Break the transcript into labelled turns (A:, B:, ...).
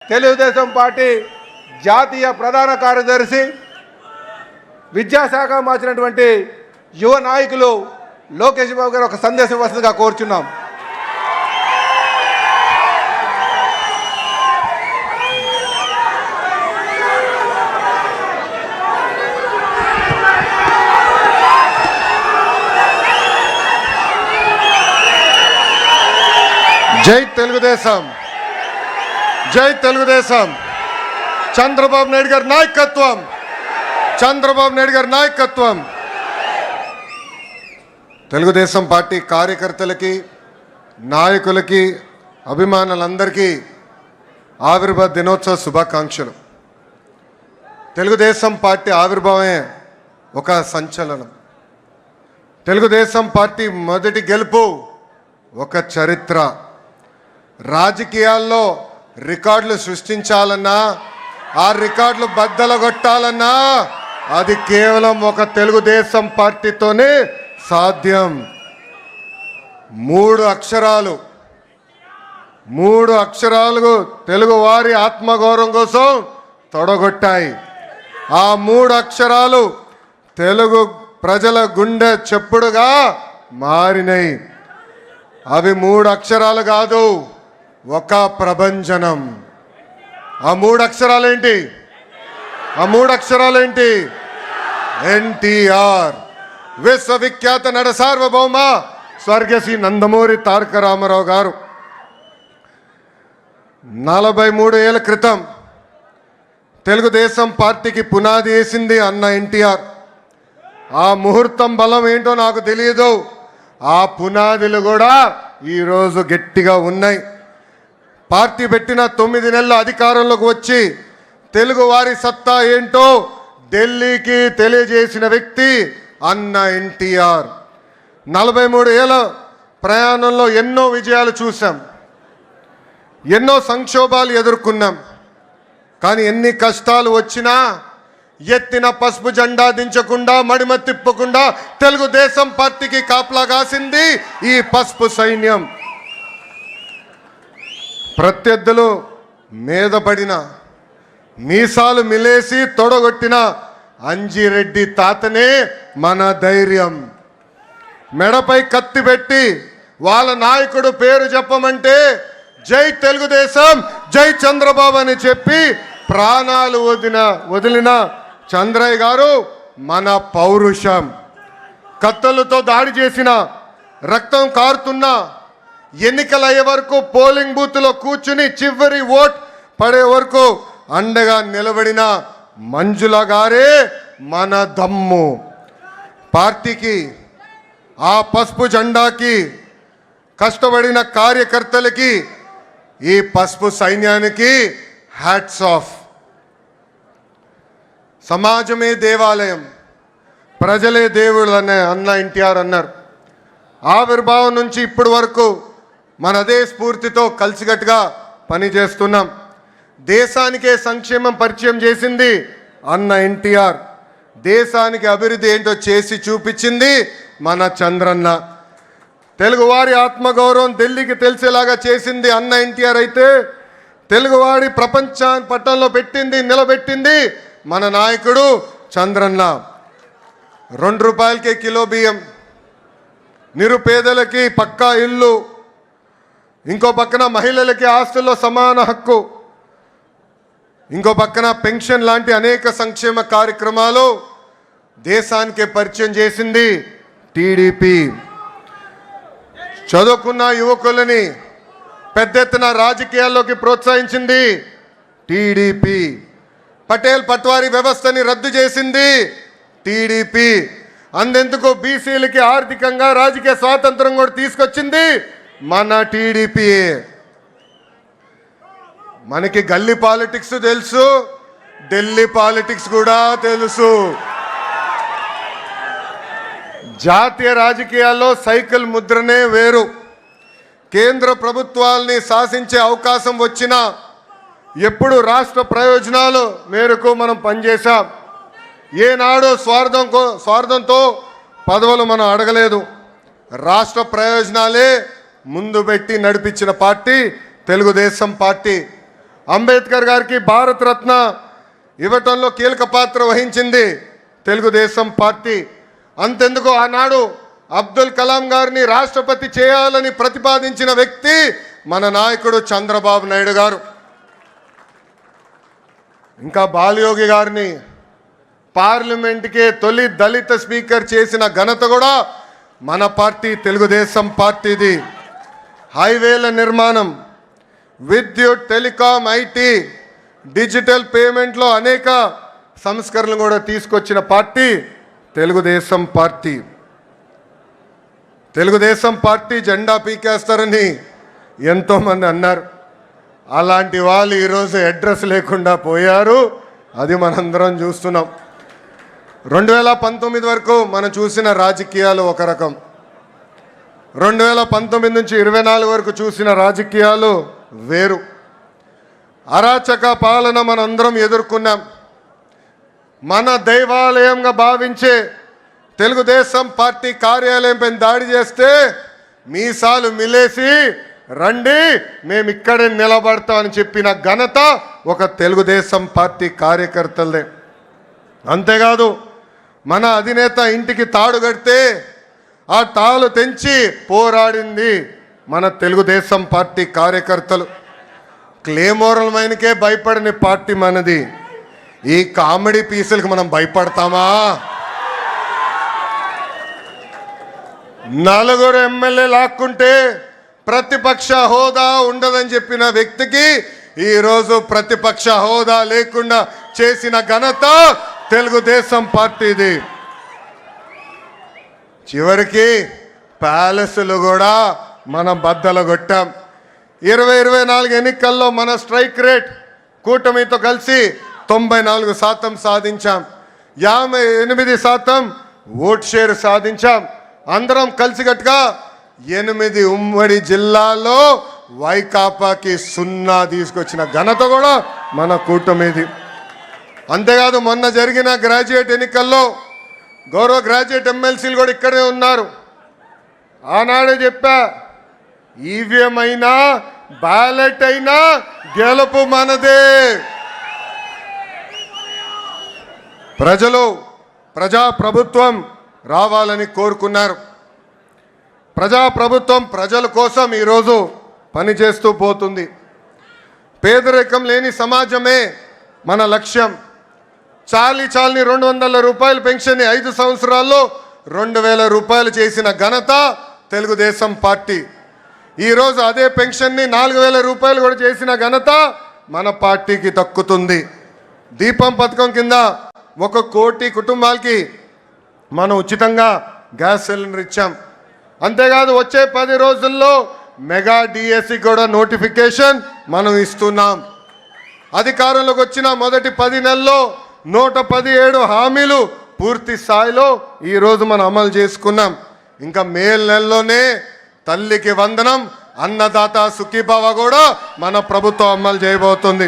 A: Telugu Desam party జాతీయ ప్రధాన కార్యదర్శి విద్యాశాఖ మార్చినటువంటి యువ నాయకులు లోకేష్ బాబు గారు ఒక సందేశం ఇవ్వాల్సిందిగా కోరుచున్నాం.
B: జై తెలుగుదేశం, జై తెలుగుదేశం. చంద్రబాబు నాయుడు గారి నాయకత్వం, చంద్రబాబు నాయుడు గారి నాయకత్వం. తెలుగుదేశం పార్టీ కార్యకర్తలకి, నాయకులకి, అభిమానులందరికీ ఆవిర్భావ దినోత్సవ శుభాకాంక్షలు. తెలుగుదేశం పార్టీ ఆవిర్భావమే ఒక సంచలనం. తెలుగుదేశం పార్టీ మొదటి గెలుపు ఒక చరిత్ర. రాజకీయాల్లో రికార్డులు సృష్టించాలన్నా, ఆ రికార్డులు బద్దలగొట్టాలన్నా అది కేవలం ఒక తెలుగుదేశం పార్టీతోనే సాధ్యం. మూడు అక్షరాలు తెలుగు వారి ఆత్మగౌరవం కోసం తొడగొట్టాయి. ఆ మూడు అక్షరాలు తెలుగు ప్రజల గుండె చెప్పుడుగా మారినాయి. అవి మూడు అక్షరాలు కాదు, ఒక ప్రభంజనం. ఆ మూడు అక్షరాలేంటి? ఎన్టీఆర్, విశ్వవిఖ్యాత నట సార్వభౌమ స్వర్గశ్రీ నందమూరి తారక రామారావు గారు 43 ఏళ్ల క్రితం తెలుగుదేశం పార్టీకి పునాది వేసింది అన్న ఎన్టీఆర్. ఆ ముహూర్తం బలం ఏంటో నాకు తెలియదు. ఆ పునాదులు కూడా ఈరోజు గట్టిగా ఉన్నాయి. పార్టీ పెట్టిన 9 నెలల అధికారంలోకి వచ్చి తెలుగు వారి సత్తా ఏంటో ఢిల్లీకి తెలియజేసిన వ్యక్తి అన్న ఎన్టీఆర్. 43 ఏళ్ళ ప్రయాణంలో ఎన్నో విజయాలు చూసాం, ఎన్నో సంక్షోభాలు ఎదుర్కొన్నాం. కానీ ఎన్ని కష్టాలు వచ్చినా ఎత్తిన పసుపు జెండా దించకుండా, మడిమ తిప్పకుండా తెలుగుదేశం పార్టీకి కాపలా కాసింది ఈ పసుపు సైన్యం. ప్రత్యర్థులు మీద పడిన, మీసాలు మిలేసి తొడగొట్టిన అంజిరెడ్డి తాతనే మన ధైర్యం. మెడపై కత్తి పెట్టి వాళ్ళ నాయకుడు పేరు చెప్పమంటే జై తెలుగుదేశం, జై చంద్రబాబు అని చెప్పి ప్రాణాలు వదిలిన చంద్రయ్య గారు మన పౌరుషం. కత్తులతో దాడి చేసిన, రక్తం కారుతున్న, ఎన్నికలు అయ్యే వరకు పోలింగ్ బూత్లో కూర్చుని చివరి ఓట్ పడే వరకు అండగా నిలబడిన మంజుల గారే మన దమ్ము. పార్టీకి, ఆ పసుపు జెండాకి కష్టపడిన కార్యకర్తలకి, ఈ పసుపు సైన్యానికి హ్యాట్స్ ఆఫ్. సమాజమే దేవాలయం, ప్రజలే దేవుళ్ళు అన్న ఎన్టీఆర్ అన్నారు. ఆవిర్భావం నుంచి ఇప్పటి వరకు మన అదే స్ఫూర్తితో కలిసికట్టుగా పనిచేస్తున్నాం. దేశానికే సంక్షేమం పరిచయం చేసింది అన్న ఎన్టీఆర్. దేశానికి అభివృద్ధి ఏంటో చేసి చూపించింది మన చంద్రన్న. తెలుగువారి ఆత్మగౌరవం ఢిల్లీకి తెలిసేలాగా చేసింది అన్న ఎన్టీఆర్ అయితే, తెలుగువాడి ప్రపంచ పట్టణంలో నిలబెట్టింది మన నాయకుడు చంద్రన్న. 2 రూపాయలకే కిలో బియ్యం, నిరుపేదలకి పక్కా ఇల్లు, ఇంకో పక్కన మహిళలకి ఆస్తుల్లో సమాన హక్కు, ఇంకో పక్కన పెన్షన్ లాంటి అనేక సంక్షేమ కార్యక్రమాలు దేశానికే పరిచయం చేసింది టీడీపీ. చదువుకున్న యువకులని పెద్ద ఎత్తున రాజకీయాల్లోకి ప్రోత్సహించింది టీడీపీ. పటేల్ పట్వారీ వ్యవస్థని రద్దు చేసింది టీడీపీ. అందెందుకు బీసీలకి ఆర్థికంగా రాజకీయ స్వాతంత్రం కూడా తీసుకొచ్చింది మన టీడీపీయే. మనకి గల్లీ పాలిటిక్స్ తెలుసు, ఢిల్లీ పాలిటిక్స్ కూడా తెలుసు. జాతీయ రాజకీయాల్లో సైకిల్ ముద్రనే వేరు. కేంద్ర ప్రభుత్వాల్ని శాసించే అవకాశం వచ్చినా ఎప్పుడు రాష్ట్ర ప్రయోజనాలు మేరకు మనం పనిచేశాం. ఏనాడు స్వార్థంతో పదవులు మనం అడగలేదు. రాష్ట్ర ప్రయోజనాలే ముందు పెట్టి నడిపించిన పార్టీ తెలుగుదేశం పార్టీ. అంబేద్కర్ గారికి భారత రత్న ఇవ్వటంలో కీలక పాత్ర వహించింది తెలుగుదేశం పార్టీ. అంతెందుకు ఆనాడు అబ్దుల్ కలాం గారిని రాష్ట్రపతి చేయాలని ప్రతిపాదించిన వ్యక్తి మన నాయకుడు చంద్రబాబు నాయుడు గారు. ఇంకా బాలయోగి గారిని పార్లమెంట్కే తొలి దళిత స్పీకర్ చేసిన ఘనత కూడా మన పార్టీ తెలుగుదేశం పార్టీది. హైవేల నిర్మాణం, విద్యుత్, టెలికాం, ఐటీ, డిజిటల్ పేమెంట్లో అనేక సంస్కరణలు కూడా తీసుకొచ్చిన party Telugu Desam party. Telugu Desam party జెండా పీకేస్తారని ఎంతోమంది అన్నారు. అలాంటి వాళ్ళు ఈరోజు అడ్రస్ లేకుండా పోయారు. అది మనందరం చూస్తున్నాం. 2019 వరకు మనం చూసిన రాజకీయాలు ఒక రకం, 2019 నుంచి 24 వరకు చూసిన రాజకీయాలు వేరు. అరాచక పాలన మనందరం ఎదుర్కొన్నాం. మన దైవాలయంగా భావించే తెలుగుదేశం పార్టీ కార్యాలయంపై దాడి చేస్తే మీసాలు మిలేసి రండి మేము ఇక్కడే నిలబడతామని చెప్పిన ఘనత ఒక తెలుగుదేశం పార్టీ కార్యకర్తలదే. అంతేకాదు మన అధినేత ఇంటికి తాడు కడితే ఆ తాళ్ళు తెంచి పోరాడింది మన తెలుగుదేశం పార్టీ కార్యకర్తలు. క్లేమోరల్ మైన్కే భయపడని పార్టీ మనది. ఈ కామెడీ పీసులకు మనం భయపడతామా? 4 ఎమ్మెల్యే లాక్కుంటే ప్రతిపక్ష హోదా ఉండదని చెప్పిన వ్యక్తికి ఈరోజు ప్రతిపక్ష హోదా లేకుండా చేసిన ఘనత తెలుగుదేశం పార్టీది. చివరికి ప్యాలెస్లు కూడా మనం బద్దలు కొట్టాం. 2024 ఎన్నికల్లో మన స్ట్రైక్ రేట్ కూటమితో కలిసి 94% సాధించాం. 58% ఓట్ షేర్ సాధించాం. అందరం కలిసికట్టుగా 8 ఉమ్మడి జిల్లాల్లో వైకాపాకి 0 తీసుకొచ్చిన ఘనత కూడా మన కూటమిది. అంతేకాదు మొన్న జరిగిన గ్రాడ్యుయేట్ ఎన్నికల్లో గౌరవ గ్రాడ్యుయేట్ ఎమ్మెల్సీలు కూడా ఇక్కడే ఉన్నారు. ఆనాడే చెప్పా, ఈవీఎం అయినా బ్యాలెట్ అయినా గెలుపు మనదే. ప్రజలు ప్రజాప్రభుత్వం రావాలని కోరుకున్నారు. ప్రజాప్రభుత్వం ప్రజల కోసం ఈరోజు పనిచేస్తూ పోతుంది. పేదరికం లేని సమాజమే మన లక్ష్యం. చాలీ 200 రూపాయల పెన్షన్ 5 సంవత్సరాల్లో 2000 రూపాయలు చేసిన ఘనత తెలుగుదేశం పార్టీ. ఈరోజు అదే పెన్షన్ని 4000 రూపాయలు కూడా చేసిన ఘనత మన పార్టీకి దక్కుతుంది. దీపం పథకం కింద 1 కోటి కుటుంబాలకి మనం ఉచితంగా గ్యాస్ సిలిండర్ ఇచ్చాం. అంతేకాదు వచ్చే 10 రోజుల్లో మెగా డిఎస్సి కూడా నోటిఫికేషన్ మనం ఇస్తున్నాం. అధికారంలోకి వచ్చిన మొదటి 10 నెలల్లో 117 హామీలు పూర్తి స్థాయిలో ఈరోజు మనం అమలు చేసుకున్నాం. ఇంకా మే నెలలోనే తల్లికి వందనం, అన్నదాత సుఖీభావ కూడా మన ప్రభుత్వం అమలు చేయబోతుంది.